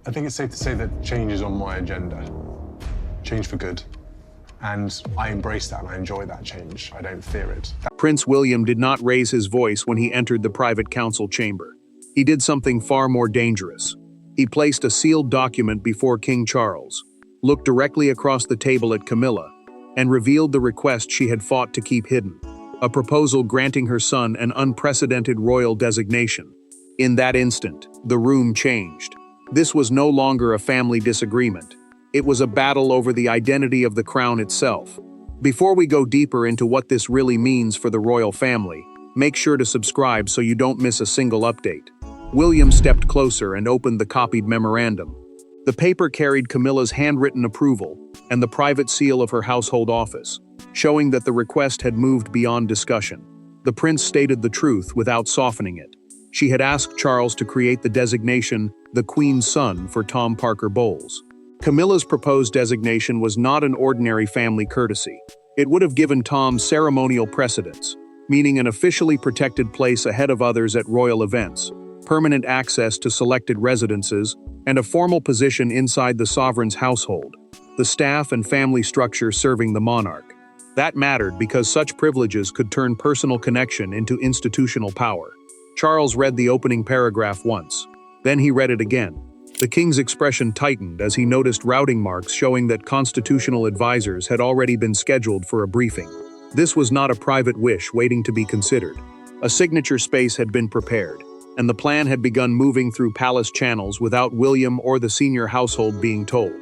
I think it's safe to say that change is on my agenda. Change for good. And I embrace that and I enjoy that change. I don't fear it. Prince William did not raise his voice when he entered the private council chamber. He did something far more dangerous. He placed a sealed document before King Charles, looked directly across the table at Camilla, and revealed the request she had fought to keep hidden, a proposal granting her son an unprecedented royal designation. In that instant, the room changed. This was no longer a family disagreement. It was a battle over the identity of the crown itself. Before we go deeper into what this really means for the royal family, make sure to subscribe so you don't miss a single update. William stepped closer and opened the copied memorandum. The paper carried Camilla's handwritten approval and the private seal of her household office, showing that the request had moved beyond discussion. The prince stated the truth without softening it. She had asked Charles to create the designation, the Queen's Son, for Tom Parker Bowles. Camilla's proposed designation was not an ordinary family courtesy. It would have given Tom ceremonial precedence, meaning an officially protected place ahead of others at royal events, permanent access to selected residences, and a formal position inside the sovereign's household, the staff and family structure serving the monarch. That mattered because such privileges could turn personal connection into institutional power. Charles read the opening paragraph once. Then he read it again. The king's expression tightened as he noticed routing marks showing that constitutional advisors had already been scheduled for a briefing. This was not a private wish waiting to be considered. A signature space had been prepared, and the plan had begun moving through palace channels without William or the senior household being told.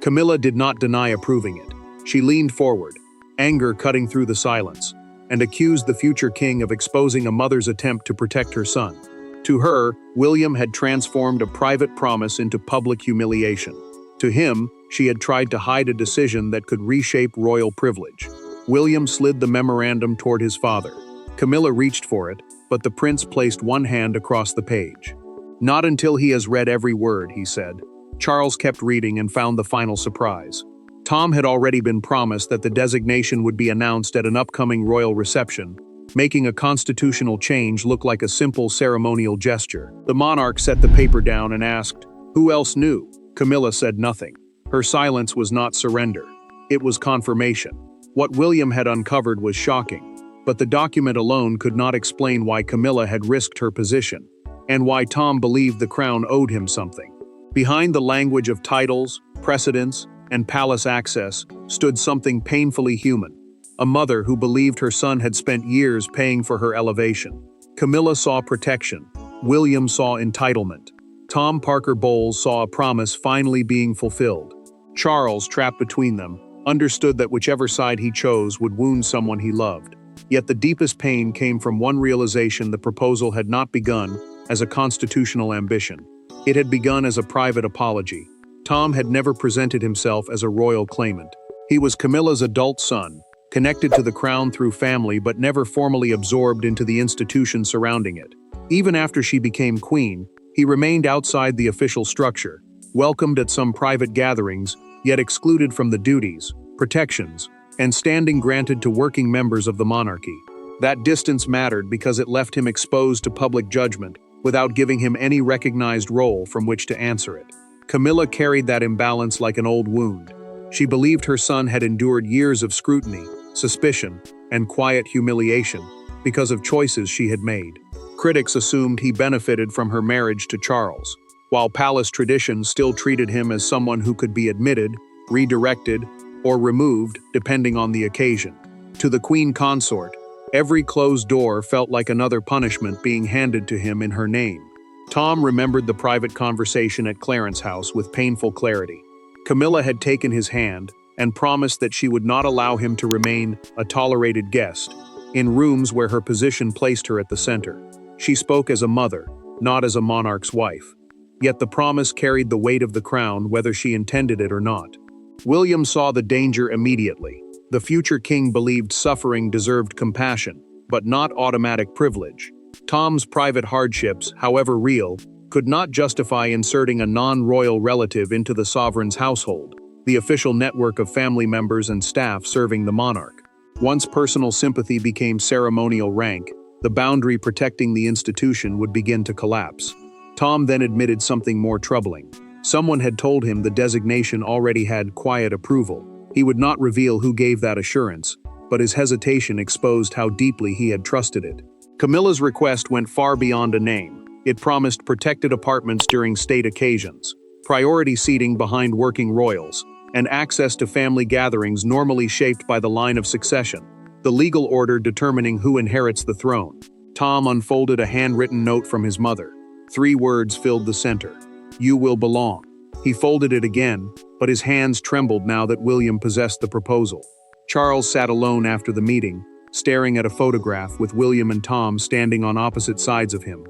Camilla did not deny approving it. She leaned forward, anger cutting through the silence, and accused the future king of exposing a mother's attempt to protect her son. To her, William had transformed a private promise into public humiliation. To him, she had tried to hide a decision that could reshape royal privilege. William slid the memorandum toward his father. Camilla reached for it, but the prince placed one hand across the page. "Not until he has read every word," he said. Charles kept reading and found the final surprise. Tom had already been promised that the designation would be announced at an upcoming royal reception, making a constitutional change look like a simple ceremonial gesture. The monarch set the paper down and asked, "Who else knew?" Camilla said nothing. Her silence was not surrender. It was confirmation. What William had uncovered was shocking, but the document alone could not explain why Camilla had risked her position, and why Tom believed the crown owed him something. Behind the language of titles, precedence, and palace access stood something painfully human. A mother who believed her son had spent years paying for her elevation. Camilla saw protection. William saw entitlement. Tom Parker Bowles saw a promise finally being fulfilled. Charles, trapped between them, understood that whichever side he chose would wound someone he loved. Yet the deepest pain came from one realization: the proposal had not begun as a constitutional ambition. It had begun as a private apology. Tom had never presented himself as a royal claimant. He was Camilla's adult son, connected to the crown through family but never formally absorbed into the institution surrounding it. Even after she became queen, he remained outside the official structure, welcomed at some private gatherings, yet excluded from the duties, protections, and standing granted to working members of the monarchy. That distance mattered because it left him exposed to public judgment without giving him any recognized role from which to answer it. Camilla carried that imbalance like an old wound. She believed her son had endured years of scrutiny, suspicion, and quiet humiliation because of choices she had made. Critics assumed he benefited from her marriage to Charles, while palace tradition still treated him as someone who could be admitted, redirected, or removed depending on the occasion. To the queen consort, every closed door felt like another punishment being handed to him in her name. Tom remembered the private conversation at Clarence's house with painful clarity. Camilla had taken his hand and promised that she would not allow him to remain a tolerated guest in rooms where her position placed her at the center. She spoke as a mother, not as a monarch's wife. Yet the promise carried the weight of the crown whether she intended it or not. William saw the danger immediately. The future king believed suffering deserved compassion, but not automatic privilege. Tom's private hardships, however real, could not justify inserting a non-royal relative into the sovereign's household, the official network of family members and staff serving the monarch. Once personal sympathy became ceremonial rank, the boundary protecting the institution would begin to collapse. Tom then admitted something more troubling. Someone had told him the designation already had quiet approval. He would not reveal who gave that assurance, but his hesitation exposed how deeply he had trusted it. Camilla's request went far beyond a name. It promised protected apartments during state occasions, priority seating behind working royals, and access to family gatherings normally shaped by the line of succession, the legal order determining who inherits the throne. Tom unfolded a handwritten note from his mother. 3 words filled the center. "You will belong." He folded it again, but his hands trembled now that William possessed the proposal. Charles sat alone after the meeting, staring at a photograph with William and Tom standing on opposite sides of him.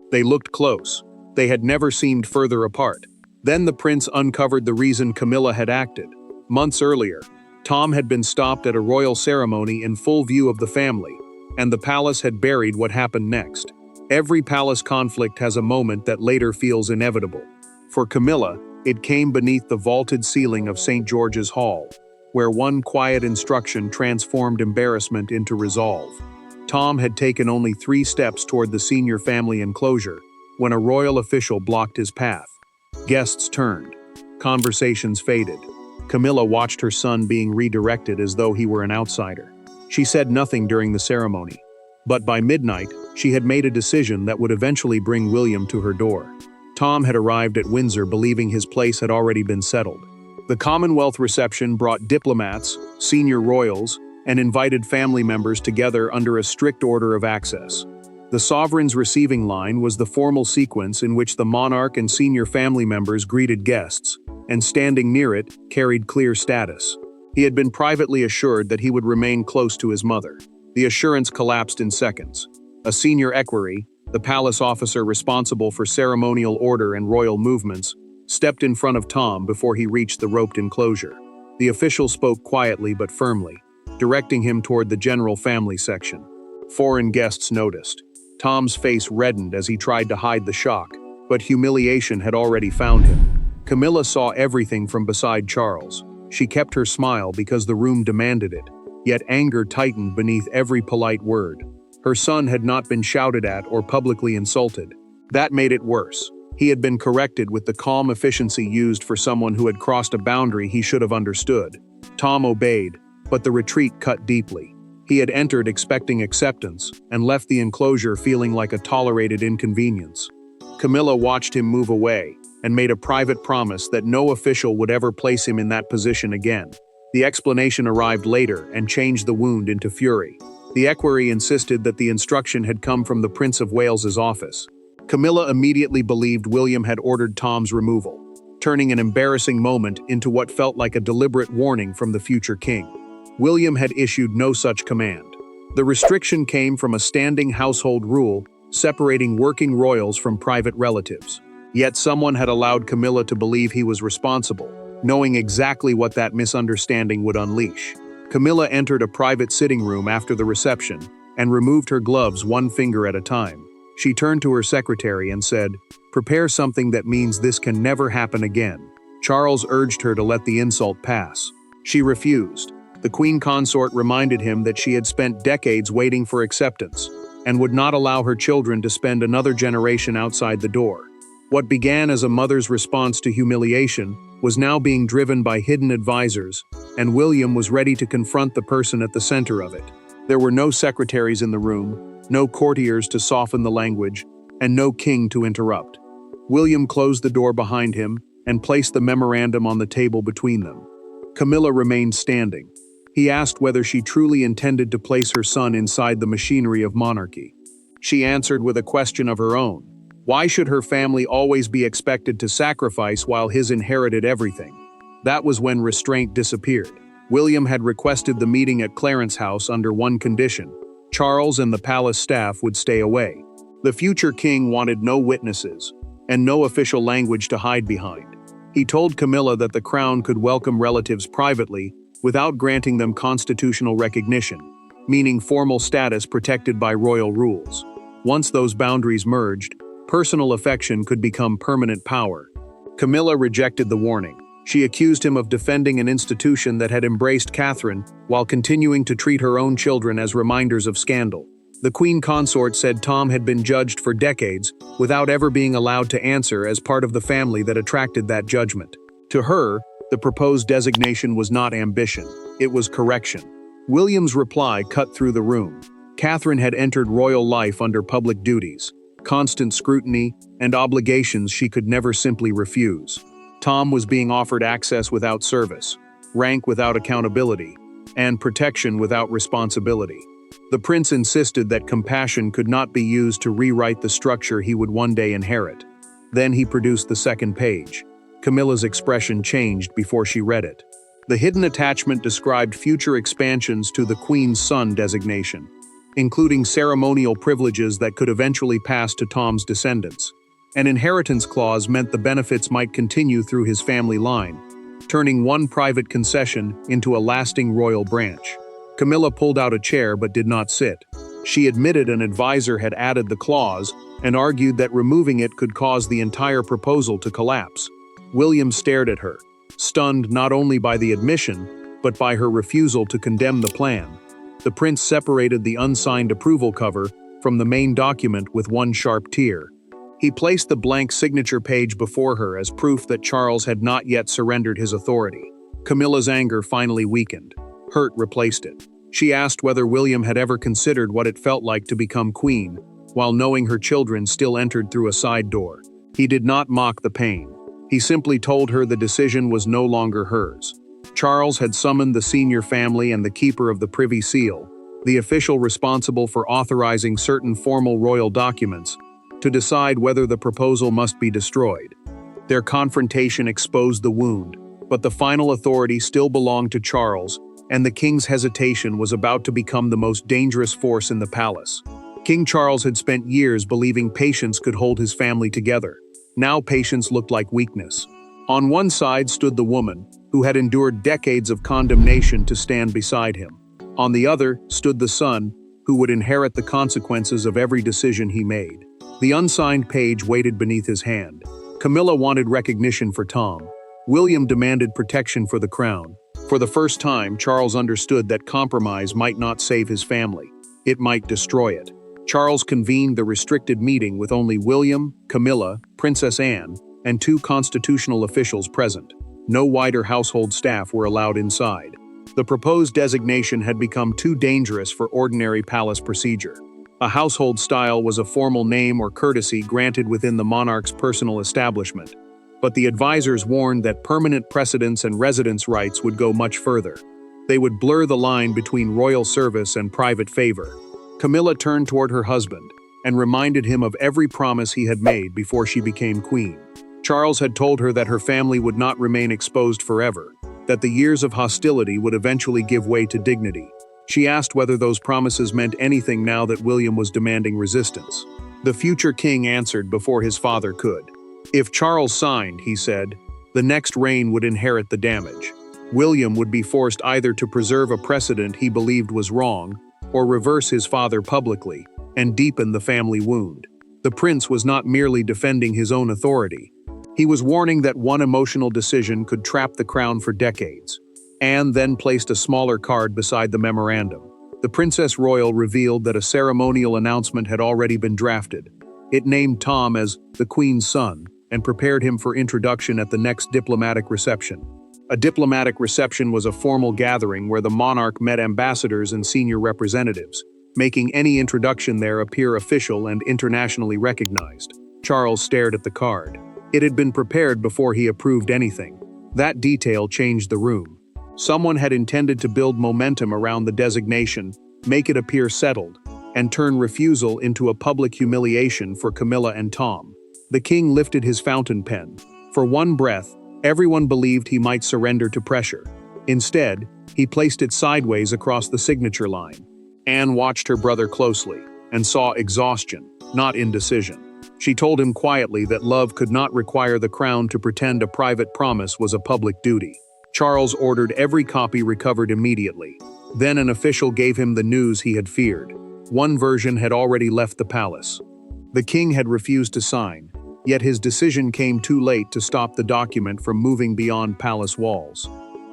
They looked close. They had never seemed further apart. Then the prince uncovered the reason Camilla had acted. Months earlier, Tom had been stopped at a royal ceremony in full view of the family, and the palace had buried what happened next. Every palace conflict has a moment that later feels inevitable. For Camilla, it came beneath the vaulted ceiling of St. George's Hall, where one quiet instruction transformed embarrassment into resolve. Tom had taken only 3 steps toward the senior family enclosure when a royal official blocked his path. Guests turned. Conversations faded. Camilla watched her son being redirected as though he were an outsider. She said nothing during the ceremony, but by midnight, she had made a decision that would eventually bring William to her door. Tom had arrived at Windsor believing his place had already been settled. The Commonwealth reception brought diplomats, senior royals, and invited family members together under a strict order of access. The sovereign's receiving line was the formal sequence in which the monarch and senior family members greeted guests, and standing near it, carried clear status. He had been privately assured that he would remain close to his mother. The assurance collapsed in seconds. A senior equerry, the palace officer responsible for ceremonial order and royal movements, stepped in front of Tom before he reached the roped enclosure. The official spoke quietly but firmly, directing him toward the general family section. Foreign guests noticed. Tom's face reddened as he tried to hide the shock, but humiliation had already found him. Camilla saw everything from beside Charles. She kept her smile because the room demanded it, yet anger tightened beneath every polite word. Her son had not been shouted at or publicly insulted. That made it worse. He had been corrected with the calm efficiency used for someone who had crossed a boundary he should have understood. Tom obeyed, but the retreat cut deeply. He had entered expecting acceptance, and left the enclosure feeling like a tolerated inconvenience. Camilla watched him move away, and made a private promise that no official would ever place him in that position again. The explanation arrived later and changed the wound into fury. The equerry insisted that the instruction had come from the Prince of Wales's office. Camilla immediately believed William had ordered Tom's removal, turning an embarrassing moment into what felt like a deliberate warning from the future king. William had issued no such command. The restriction came from a standing household rule separating working royals from private relatives. Yet someone had allowed Camilla to believe he was responsible, knowing exactly what that misunderstanding would unleash. Camilla entered a private sitting room after the reception and removed her gloves 1 finger at a time. She turned to her secretary and said, "Prepare something that means this can never happen again." Charles urged her to let the insult pass. She refused. The queen consort reminded him that she had spent decades waiting for acceptance and would not allow her children to spend another generation outside the door. What began as a mother's response to humiliation was now being driven by hidden advisors, and William was ready to confront the person at the center of it. There were no secretaries in the room, no courtiers to soften the language, and no king to interrupt. William closed the door behind him and placed the memorandum on the table between them. Camilla remained standing. He asked whether she truly intended to place her son inside the machinery of monarchy. She answered with a question of her own. Why should her family always be expected to sacrifice while his inherited everything? That was when restraint disappeared. William had requested the meeting at Clarence House under one condition: Charles and the palace staff would stay away. The future king wanted no witnesses, and no official language to hide behind. He told Camilla that the crown could welcome relatives privately without granting them constitutional recognition, meaning formal status protected by royal rules. Once those boundaries merged, personal affection could become permanent power. Camilla rejected the warning. She accused him of defending an institution that had embraced Catherine while continuing to treat her own children as reminders of scandal. The queen consort said Tom had been judged for decades without ever being allowed to answer as part of the family that attracted that judgment. To her, the proposed designation was not ambition, it was correction. William's reply cut through the room. Catherine had entered royal life under public duties, constant scrutiny, and obligations she could never simply refuse. Tom was being offered access without service, rank without accountability, and protection without responsibility. The prince insisted that compassion could not be used to rewrite the structure he would one day inherit. Then he produced the second page. Camilla's expression changed before she read it. The hidden attachment described future expansions to the Queen's Son designation, including ceremonial privileges that could eventually pass to Tom's descendants. An inheritance clause meant the benefits might continue through his family line, turning one private concession into a lasting royal branch. Camilla pulled out a chair but did not sit. She admitted an advisor had added the clause and argued that removing it could cause the entire proposal to collapse. William stared at her, stunned not only by the admission, but by her refusal to condemn the plan. The prince separated the unsigned approval cover from the main document with one sharp tear. He placed the blank signature page before her as proof that Charles had not yet surrendered his authority. Camilla's anger finally weakened. Hurt replaced it. She asked whether William had ever considered what it felt like to become queen, while knowing her children still entered through a side door. He did not mock the pain. He simply told her the decision was no longer hers. Charles had summoned the senior family and the keeper of the Privy Seal, the official responsible for authorizing certain formal royal documents, to decide whether the proposal must be destroyed. Their confrontation exposed the wound, but the final authority still belonged to Charles, and the king's hesitation was about to become the most dangerous force in the palace. King Charles had spent years believing patience could hold his family together. Now patience looked like weakness. On one side stood the woman, who had endured decades of condemnation to stand beside him. On the other stood the son, who would inherit the consequences of every decision he made. The unsigned page waited beneath his hand. Camilla wanted recognition for Tom. William demanded protection for the crown. For the first time, Charles understood that compromise might not save his family. It might destroy it. Charles convened the restricted meeting with only William, Camilla, Princess Anne, and two constitutional officials present. No wider household staff were allowed inside. The proposed designation had become too dangerous for ordinary palace procedure. A household style was a formal name or courtesy granted within the monarch's personal establishment. But the advisors warned that permanent precedence and residence rights would go much further. They would blur the line between royal service and private favor. Camilla turned toward her husband and reminded him of every promise he had made before she became queen. Charles had told her that her family would not remain exposed forever, that the years of hostility would eventually give way to dignity. She asked whether those promises meant anything now that William was demanding resistance. The future king answered before his father could. If Charles signed, he said, the next reign would inherit the damage. William would be forced either to preserve a precedent he believed was wrong, or reverse his father publicly, and deepen the family wound. The prince was not merely defending his own authority. He was warning that one emotional decision could trap the crown for decades. Anne then placed a smaller card beside the memorandum. The Princess Royal revealed that a ceremonial announcement had already been drafted. It named Tom as the Queen's Son and prepared him for introduction at the next diplomatic reception. A diplomatic reception was a formal gathering where the monarch met ambassadors and senior representatives, making any introduction there appear official and internationally recognized. Charles stared at the card. It had been prepared before he approved anything. That detail changed the room. Someone had intended to build momentum around the designation, make it appear settled, and turn refusal into a public humiliation for Camilla and Tom. The king lifted his fountain pen. For one breath, everyone believed he might surrender to pressure. Instead, he placed it sideways across the signature line. Anne watched her brother closely and saw exhaustion, not indecision. She told him quietly that love could not require the crown to pretend a private promise was a public duty. Charles ordered every copy recovered immediately. Then an official gave him the news he had feared. One version had already left the palace. The king had refused to sign, yet his decision came too late to stop the document from moving beyond palace walls.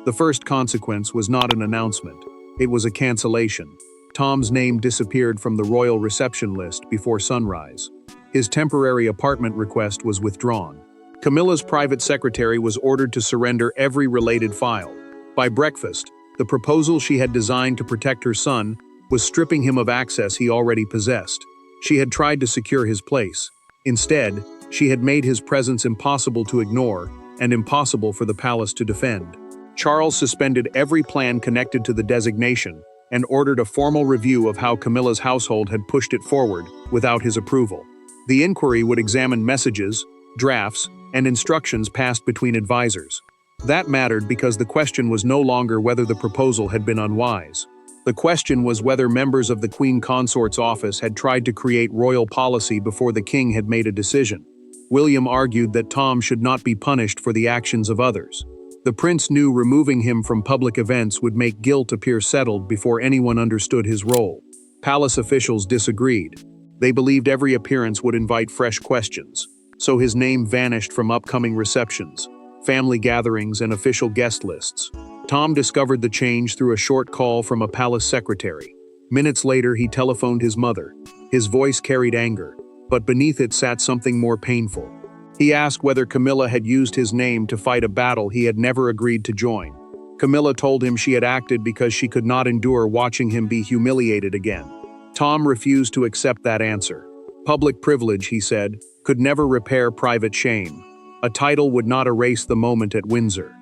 The first consequence was not an announcement, it was a cancellation. Tom's name disappeared from the royal reception list before sunrise. His temporary apartment request was withdrawn. Camilla's private secretary was ordered to surrender every related file. By breakfast, the proposal she had designed to protect her son was stripping him of access he already possessed. She had tried to secure his place. Instead, she had made his presence impossible to ignore and impossible for the palace to defend. Charles suspended every plan connected to the designation and ordered a formal review of how Camilla's household had pushed it forward without his approval. The inquiry would examine messages, drafts, and instructions passed between advisors. That mattered because the question was no longer whether the proposal had been unwise. The question was whether members of the Queen Consort's office had tried to create royal policy before the king had made a decision. William argued that Tom should not be punished for the actions of others. The prince knew removing him from public events would make guilt appear settled before anyone understood his role. Palace officials disagreed. They believed every appearance would invite fresh questions, so his name vanished from upcoming receptions, family gatherings, and official guest lists. Tom discovered the change through a short call from a palace secretary. Minutes later, he telephoned his mother. His voice carried anger, but beneath it sat something more painful. He asked whether Camilla had used his name to fight a battle he had never agreed to join. Camilla told him she had acted because she could not endure watching him be humiliated again. Tom refused to accept that answer. Public privilege, he said, could never repair private shame. A title would not erase the moment at Windsor.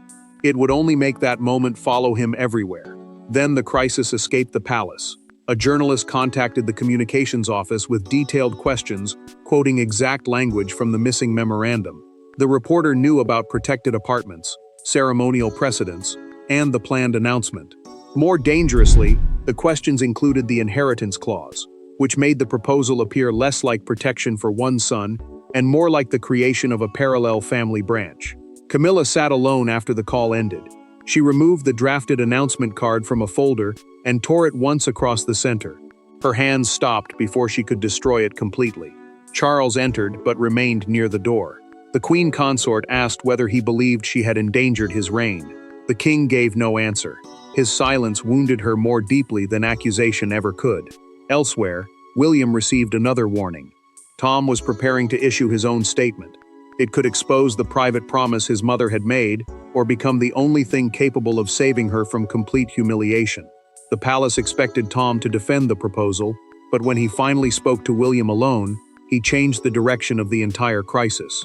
It would only make that moment follow him everywhere. Then the crisis escaped the palace. A journalist contacted the communications office with detailed questions, quoting exact language from the missing memorandum. The reporter knew about protected apartments, ceremonial precedents, and the planned announcement. More dangerously, the questions included the inheritance clause, which made the proposal appear less like protection for one son and more like the creation of a parallel family branch. Camilla sat alone after the call ended. She removed the drafted announcement card from a folder and tore it once across the center. Her hands stopped before she could destroy it completely. Charles entered but remained near the door. The Queen Consort asked whether he believed she had endangered his reign. The king gave no answer. His silence wounded her more deeply than accusation ever could. Elsewhere, William received another warning. Tom was preparing to issue his own statement. It could expose the private promise his mother had made, or become the only thing capable of saving her from complete humiliation. The palace expected Tom to defend the proposal, but when he finally spoke to William alone, he changed the direction of the entire crisis.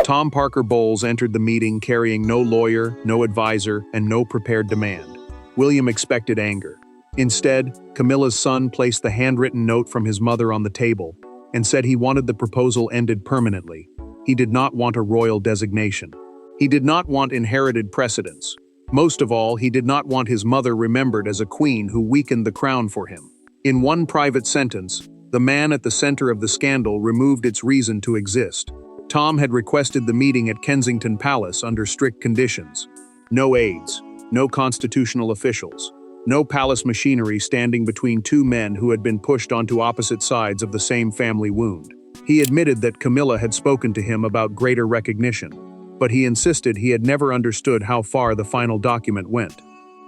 Tom Parker Bowles entered the meeting carrying no lawyer, no advisor, and no prepared demand. William expected anger. Instead, Camilla's son placed the handwritten note from his mother on the table and said he wanted the proposal ended permanently. He did not want a royal designation. He did not want inherited precedence. Most of all, he did not want his mother remembered as a queen who weakened the crown for him. In one private sentence, the man at the center of the scandal removed its reason to exist. Tom had requested the meeting at Kensington Palace under strict conditions. No aides, no constitutional officials, no palace machinery standing between two men who had been pushed onto opposite sides of the same family wound. He admitted that Camilla had spoken to him about greater recognition, but he insisted he had never understood how far the final document went.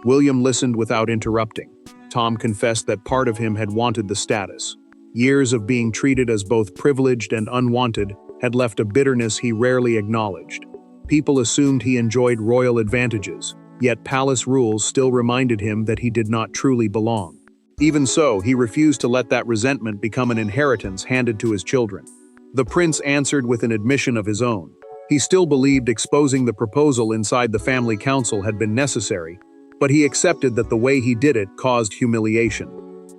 William listened without interrupting. Tom confessed that part of him had wanted the status. Years of being treated as both privileged and unwanted had left a bitterness he rarely acknowledged. People assumed he enjoyed royal advantages, yet palace rules still reminded him that he did not truly belong. Even so, he refused to let that resentment become an inheritance handed to his children. The prince answered with an admission of his own. He still believed exposing the proposal inside the family council had been necessary, but he accepted that the way he did it caused humiliation.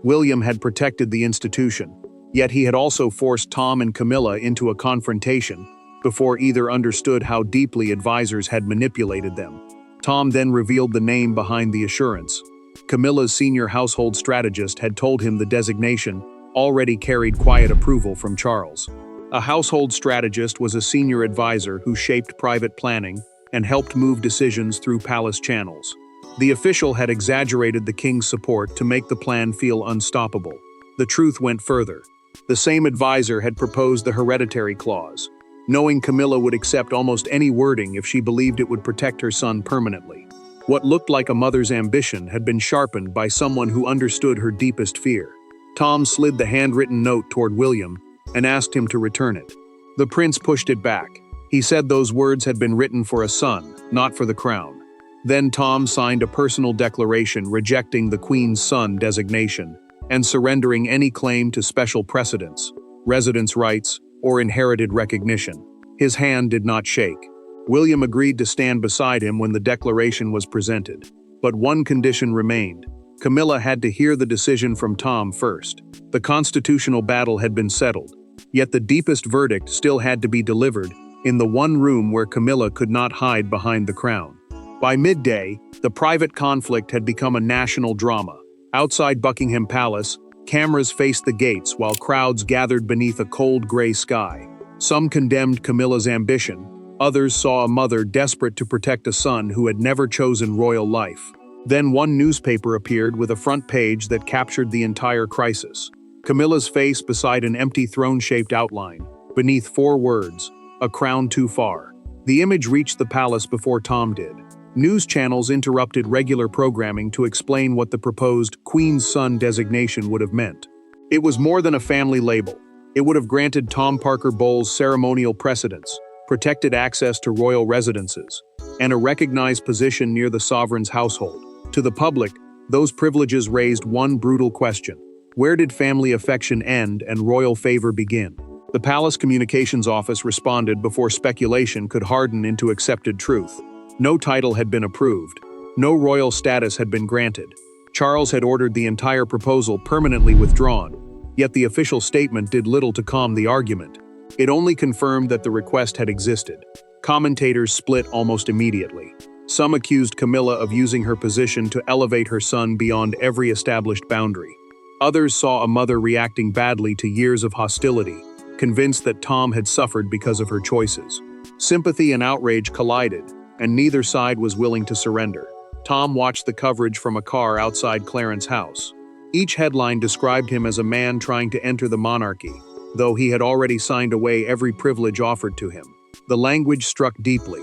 William had protected the institution, yet he had also forced Tom and Camilla into a confrontation before either understood how deeply advisors had manipulated them. Tom then revealed the name behind the assurance. Camilla's senior household strategist had told him the designation already carried quiet approval from Charles. A household strategist was a senior advisor who shaped private planning and helped move decisions through palace channels. The official had exaggerated the king's support to make the plan feel unstoppable. The truth went further. The same advisor had proposed the hereditary clause, knowing Camilla would accept almost any wording if she believed it would protect her son permanently. What looked like a mother's ambition had been sharpened by someone who understood her deepest fear. Tom slid the handwritten note toward William and asked him to return it. The prince pushed it back. He said those words had been written for a son, not for the crown. Then Tom signed a personal declaration rejecting the Queen's son designation and surrendering any claim to special precedence, residence rights, or inherited recognition. His hand did not shake. William agreed to stand beside him when the declaration was presented. But one condition remained. Camilla had to hear the decision from Tom first. The constitutional battle had been settled, yet the deepest verdict still had to be delivered in the one room where Camilla could not hide behind the crown. By midday, the private conflict had become a national drama. Outside Buckingham Palace, cameras faced the gates while crowds gathered beneath a cold gray sky. Some condemned Camilla's ambition, others saw a mother desperate to protect a son who had never chosen royal life. Then one newspaper appeared with a front page that captured the entire crisis. Camilla's face beside an empty throne-shaped outline, beneath 4 words, "A crown too far." The image reached the palace before Tom did. News channels interrupted regular programming to explain what the proposed Queen's son designation would have meant. It was more than a family label. It would have granted Tom Parker Bowles ceremonial precedence, protected access to royal residences, and a recognized position near the sovereign's household. To the public, those privileges raised one brutal question: where did family affection end and royal favor begin? The palace communications office responded before speculation could harden into accepted truth. No title had been approved. No royal status had been granted. Charles had ordered the entire proposal permanently withdrawn, yet the official statement did little to calm the argument. It only confirmed that the request had existed. Commentators split almost immediately. Some accused Camilla of using her position to elevate her son beyond every established boundary. Others saw a mother reacting badly to years of hostility, convinced that Tom had suffered because of her choices. Sympathy and outrage collided, and neither side was willing to surrender. Tom watched the coverage from a car outside Clarence's house. Each headline described him as a man trying to enter the monarchy, though he had already signed away every privilege offered to him. The language struck deeply.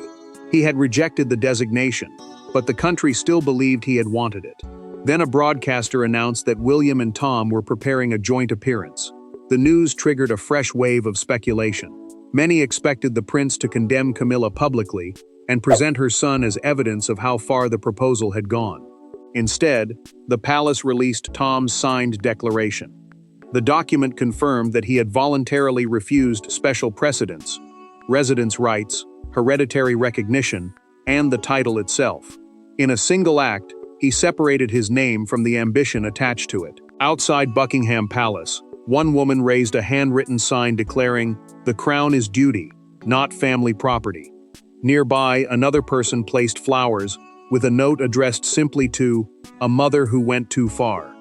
He had rejected the designation, but the country still believed he had wanted it. Then a broadcaster announced that William and Tom were preparing a joint appearance. The news triggered a fresh wave of speculation. Many expected the prince to condemn Camilla publicly and present her son as evidence of how far the proposal had gone. Instead, the palace released Tom's signed declaration. The document confirmed that he had voluntarily refused special precedence, residence rights, hereditary recognition, and the title itself. In a single act, he separated his name from the ambition attached to it. Outside Buckingham Palace, one woman raised a handwritten sign declaring, "The crown is duty, not family property." Nearby, another person placed flowers with a note addressed simply to "a mother who went too far."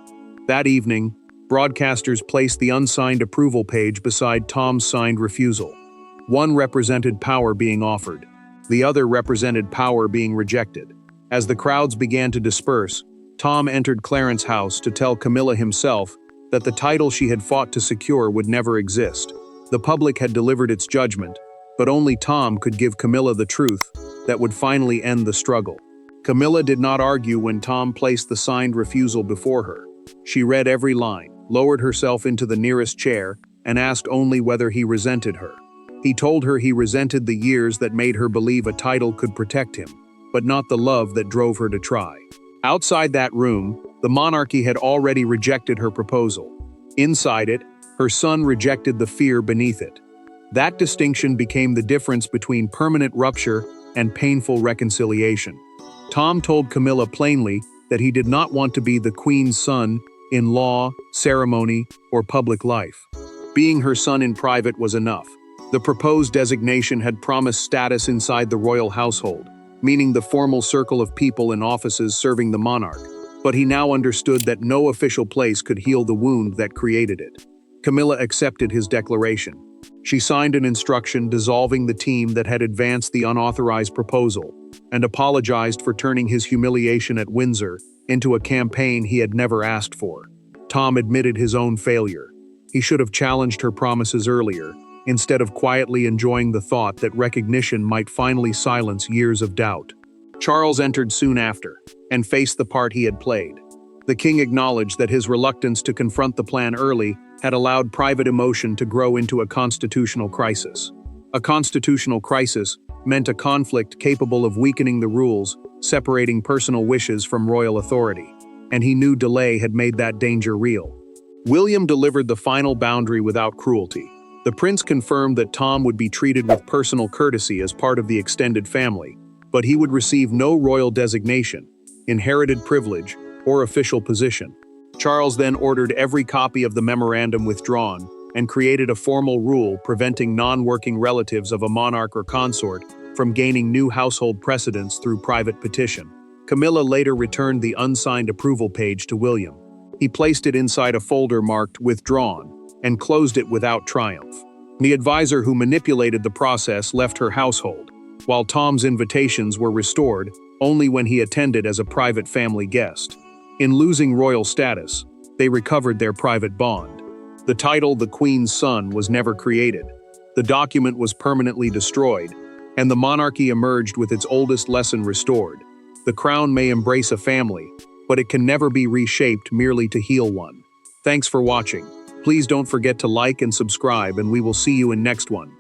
That evening, broadcasters placed the unsigned approval page beside Tom's signed refusal. One represented power being offered. The other represented power being rejected. As the crowds began to disperse, Tom entered Clarence's house to tell Camilla himself that the title she had fought to secure would never exist. The public had delivered its judgment, but only Tom could give Camilla the truth that would finally end the struggle. Camilla did not argue when Tom placed the signed refusal before her. She read every line, lowered herself into the nearest chair, and asked only whether he resented her. He told her he resented the years that made her believe a title could protect him, but not the love that drove her to try. Outside that room, the monarchy had already rejected her proposal. Inside it, her son rejected the fear beneath it. That distinction became the difference between permanent rupture and painful reconciliation. Tom told Camilla plainly that he did not want to be the Queen's son in law, ceremony, or public life. Being her son in private was enough. The proposed designation had promised status inside the royal household, meaning the formal circle of people in offices serving the monarch. But he now understood that no official place could heal the wound that created it. Camilla accepted his declaration. She signed an instruction dissolving the team that had advanced the unauthorized proposal, and apologized for turning his humiliation at Windsor into a campaign he had never asked for. Tom admitted his own failure. He should have challenged her promises earlier, instead of quietly enjoying the thought that recognition might finally silence years of doubt. Charles entered soon after, and faced the part he had played. The king acknowledged that his reluctance to confront the plan early had allowed private emotion to grow into a constitutional crisis. A constitutional crisis meant a conflict capable of weakening the rules, separating personal wishes from royal authority, and he knew delay had made that danger real. William delivered the final boundary without cruelty. The prince confirmed that Tom would be treated with personal courtesy as part of the extended family, but he would receive no royal designation, inherited privilege, or official position. Charles then ordered every copy of the memorandum withdrawn and created a formal rule preventing non-working relatives of a monarch or consort from gaining new household precedence through private petition. Camilla later returned the unsigned approval page to William. He placed it inside a folder marked "Withdrawn" and closed it without triumph. The advisor who manipulated the process left her household, while Tom's invitations were restored only when he attended as a private family guest. In losing royal status, they recovered their private bond. The title "The Queen's Son" was never created. The document was permanently destroyed, and the monarchy emerged with its oldest lesson restored. The crown may embrace a family, but it can never be reshaped merely to heal one. Thanks for watching. Please don't forget to like and subscribe, and we will see you in next one.